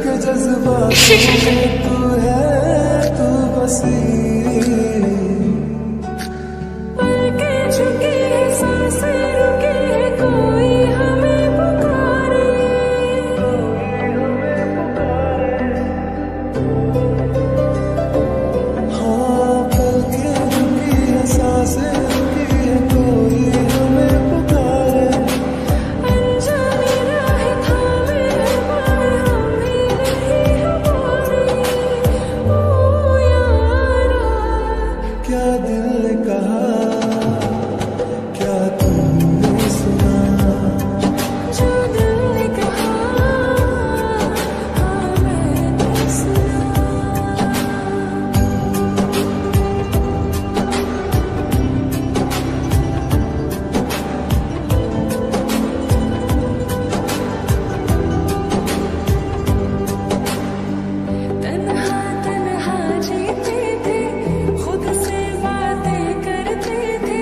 के जज्बातों में तू है तू बसी पलके झुकी है सांसें रुकी है कोई हमें पुकारे हाँ पलके रुकी है सांसें रुकी है कोई हमें पुकारे अनजानी राहें थामे है पर हम ही नहीं हमारे ओ यारा क्या दिल ने कहा क्या तुमने सुना जो दिल ने कहा हाँ मैंने सुना तन्हा तन्हा जीते थे खुद से बातें करते थे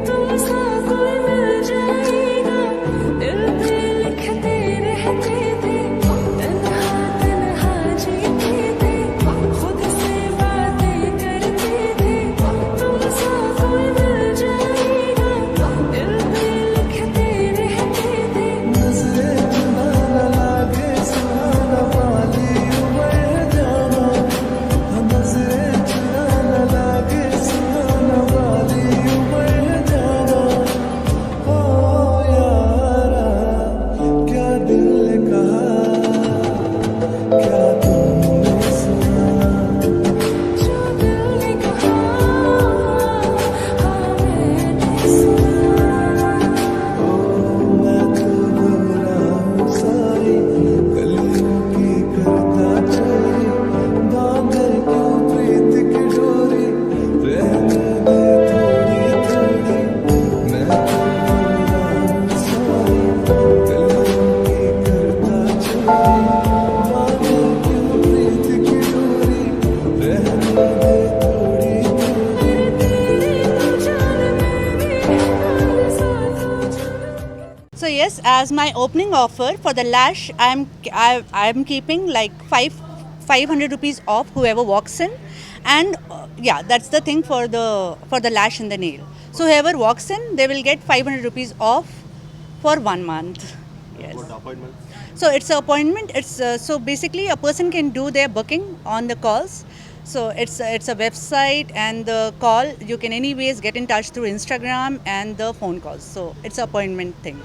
तुमसा कोई मिल जाएगा दिल पे लिखते रहते थे तन्हा तन्हा जीते थे खुद से बातें करते थे तुमसा कोई मिल जाएगा दिल पे लिखते रहते थे नजरे चुराना लागे सुहाना वाली उम्र जाना नजरे चुराना लागे सुहाना वाली उम्र जाना ओ यारा क्या दिल ने कहा क्या तुमने सुना जो दिल ने कहा हाँ मैंने सुना मैं तो भूला हूँ सारी गलियों की करता चोरी बांधे क्यों प्रीत की डोरी रहने दे थोड़ी थोड़ी मैं तो भूला हूँ सारी गलियों की करता चोरी बांधे क्यों प्रीत की डोरी रहने दे थोड़ी थोड़ी तेरी तो जान मैं मेरे नाल साथों चुरा So yes, as my opening offer for the lash, I'm keeping like 500 rupees off whoever walks in, and yeah, that's the thing for the lash and the nail. So whoever walks in, they will get 500 rupees off for 1 month. Yes. So it's an appointment. It's so basically a person can do their booking on the calls. So it's a website and the call you can anyways get in touch through Instagram and the phone calls. So it's an appointment thing.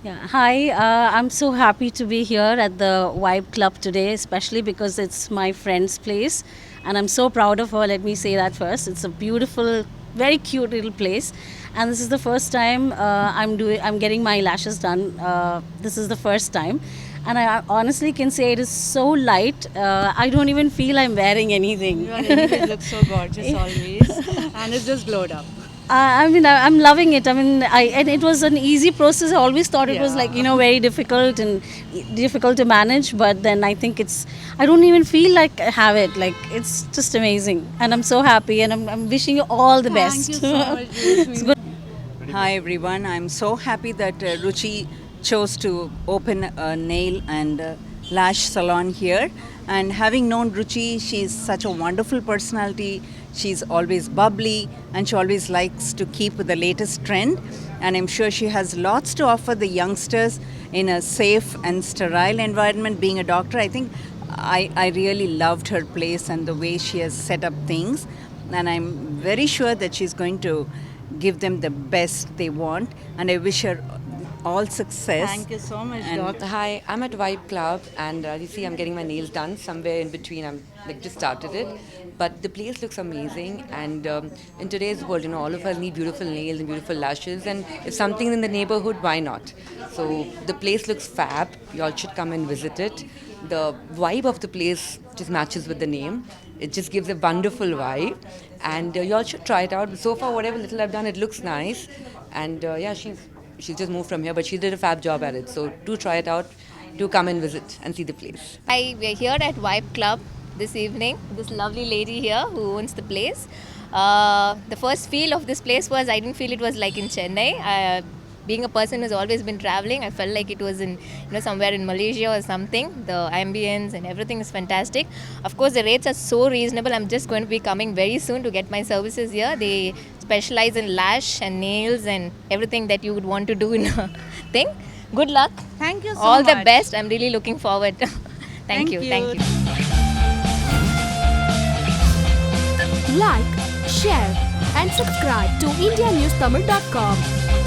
Yeah, hi. I'm so happy to be here at the Vybe Club today, especially because it's my friend's place, and I'm so proud of her. Let me say that first. It's a beautiful, very cute little place, and this is the first time I'm getting my lashes done. This is the first time, and I honestly can say it is so light. I don't even feel I'm wearing anything. It looks so gorgeous always, and it's just glowed up. I mean, I'm loving it. I mean, and it was an easy process. I always thought it was like, very difficult and difficult to manage. But then I think I don't even feel like I have it. Like, it's just amazing. And I'm so happy, and I'm wishing you all the best. Thank you so much. It's good. Hi everyone, I'm so happy that Ruchi chose to open a nail and lash salon here. And having known Ruchi, she's such a wonderful personality. She's always bubbly and she always likes to keep with the latest trend. And I'm sure she has lots to offer the youngsters in a safe and sterile environment. Being a doctor, I think I really loved her place and the way she has set up things. And I'm very sure that she's going to give them the best they want. And I wish her all success. Thank you so much, And Doc. Hi, I'm at Vybe Club, and you see I'm getting my nails done somewhere in between. I'm just started it, but the place looks amazing. And in today's world, all of us need beautiful nails and beautiful lashes. And if something in the neighborhood, why not? So the place looks fab. You all should come and visit it. The vibe of the place just matches with the name. It just gives a wonderful vibe, and you all should try it out. So far, whatever little I've done, it looks nice. And yeah, she's just moved from here, but she did a fab job at it. So do try it out. Do come and visit and see the place. Hi, we're here at Vybe Club this evening. This lovely lady here who owns the place. The first feel of this place was I didn't feel it was like in Chennai. being a person who's always been traveling, I felt like it was in somewhere in Malaysia or something. The ambience and everything is fantastic. Of course, the rates are so reasonable. I'm just going to be coming very soon to get my services here. They specialize in lash and nails and everything that you would want to do in a thing. Good luck. Thank you so All much. the best. I'm really looking forward. Thank you. Thank you. Like, share, and subscribe to IndiaNewsTamil.com.